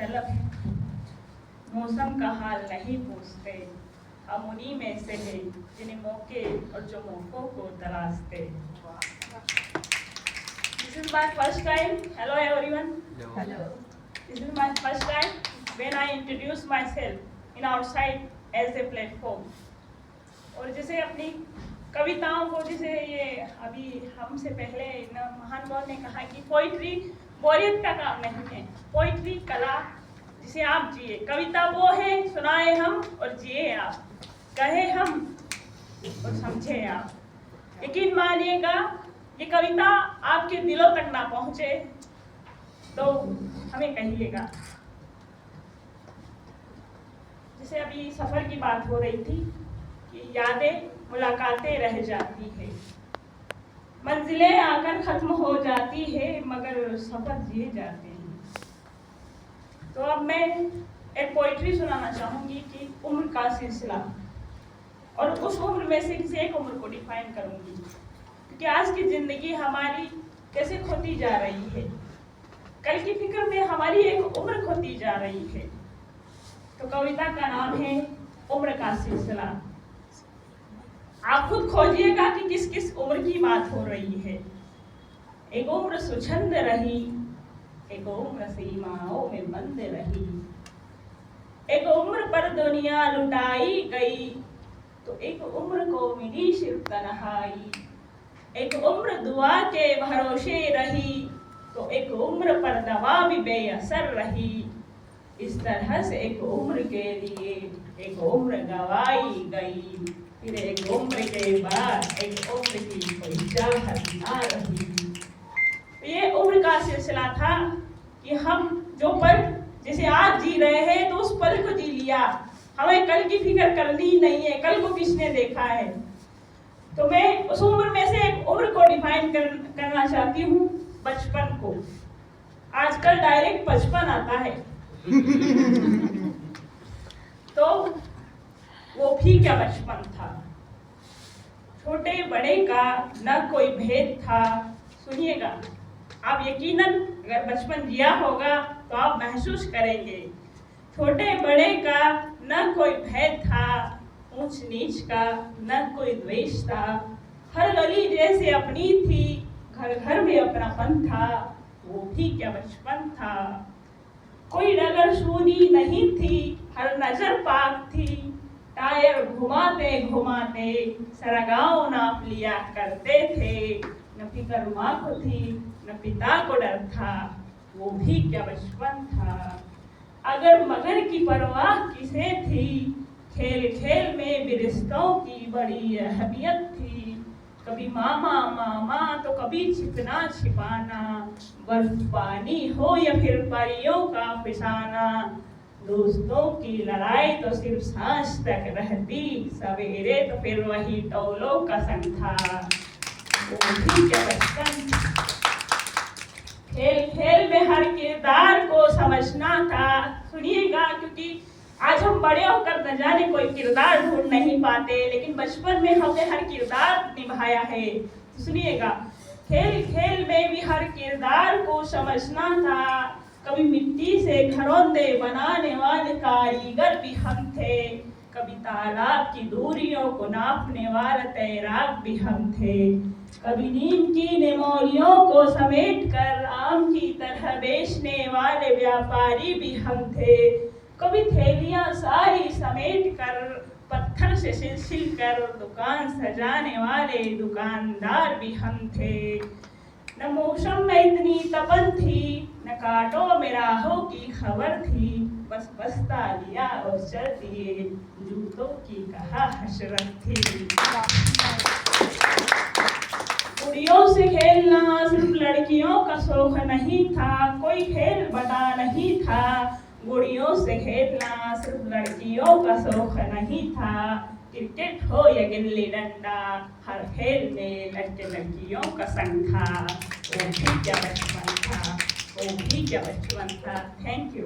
तलब है, मौसम का हाल नहीं पूछते, हम उन्हीं में से हैं जिन्हें मौके और जो मौकों को तलाशते। This is my first time. Hello everyone. Hello. This is my first time when I introduce myself in outside as a platform. और जैसे अपनी कविताओं को जैसे ये अभी हमसे पहले महान गौर ने कहा कि पोइट्री बोरियत का काम नहीं है, पोइट्री कला जिसे आप जिए, कविता वो है सुनाए हम और जिए आप, कहे हम और समझे आप। यकीन मानिएगा ये कविता आपके दिलों तक ना पहुंचे तो हमें कहिएगा। जैसे अभी सफर की बात हो रही थी कि यादें मुलाकातें रह जाती है, मंजिलें आकर खत्म हो जाती है, मगर सफर जिए जाते हैं। तो अब मैं एक पोइट्री सुनाना चाहूंगी कि उम्र का सिलसिला, और उस उम्र में से किसी एक उम्र को डिफाइन करूंगी क्योंकि आज की जिंदगी हमारी कैसे खोती जा रही है, कल की फिक्र में हमारी एक उम्र खोती जा रही है। तो कविता का नाम है उम्र का सिलसिला। आप खुद खोजिएगा कि किस किस उम्र की बात हो रही है। एक उम्र सुछंद रही, एक उम्र सीमाओं में बंद रही, एक उम्र पर दुनिया लुटाई गई, तो एक उम्र को मिली सिर्फ तन्हाई। एक उम्र दुआ के भरोसे रही, तो एक उम्र पर दवा भी बेअसर रही। इस तरह से एक उम्र के लिए एक उम्र गवाई गई, फिर एक उम्र के बाद एक उम्र की कोई चाहत ना रही। ये उम्र का सिलसिला था कि हम जो पल जैसे आज जी रहे हैं तो उस पल को जी लिया, हमें कल की फिक्र करनी नहीं है, कल को किसने देखा है। तो मैं उस उम्र में से एक उम्र को डिफाइन करना चाहती हूँ, बचपन को। आजकल डायरेक्ट 55 आता है तो वो भी क्या बचपन था, छोटे बड़े का न कोई भेद था। सुनिएगा, आप यकीनन अगर बचपन जिया होगा तो आप महसूस करेंगे, छोटे बड़े का न कोई भेद था, ऊंच नीच का न कोई द्वेष था, हर गली जैसे अपनी थी, घर घर में अपनापन था, वो भी क्या बचपन था। कोई नगर सूनी नहीं थी, हर नजर पाक थी, टायर घुमाते घुमाते सारा गाँव नाप लिया करते थे। न फिक्र माँ को थी न पिता को डर था, वो भी क्या बचपन था। अगर मगर की परवाह किसे थी, खेल खेल में भी रिश्तों की बड़ी अहमियत थी। कभी मामा मामा तो कभी छिपना छिपाना, बर्फ पानी हो या फिर परियों का फिसाना। दोस्तों की लड़ाई तो सिर्फ सांस तक रहती, सवेरे तो फिर वही टोलों का संग था, वो भी क्या बचपन। खेल खेल में हर किरदार को समझना था। सुनिएगा, क्योंकि आज हम बड़े होकर न जाने कोई किरदार ढूंढ नहीं पाते, लेकिन बचपन में हमने हर किरदार निभाया है। सुनिएगा, खेल खेल में भी हर किरदार को समझना था। कभी मिट्टी से घरौंदे बनाने वाले कारीगर भी हम थे, कभी तालाब की दूरियों को नापने वाला तैराक भी हम थे, कभी नीम की निमोलियों को समेट कर आम की तरह बेचने वाले व्यापारी भी हम थे, कभी थैलियां सारी समेट कर पत्थर से सिल कर दुकान सजाने वाले दुकानदार भी हम थे। न मौसम में इतनी तपन थी, न कांटों में राहों की खबर थी, बस बस्ता लिया और चल दिए, जूतों की कहा हसरत थी। गुड़ियों से खेलना सिर्फ लड़कियों का शौक नहीं था, कोई खेल बता नहीं था। गुड़ियों से खेलना सिर्फ लड़कियों का शौक नहीं था, क्रिकेट हो या गिल्ली डंडा, हर खेल में लड़के लड़कियों का संग था। वो भी क्या बचपन था, वो भी क्या बचपन था। Thank you.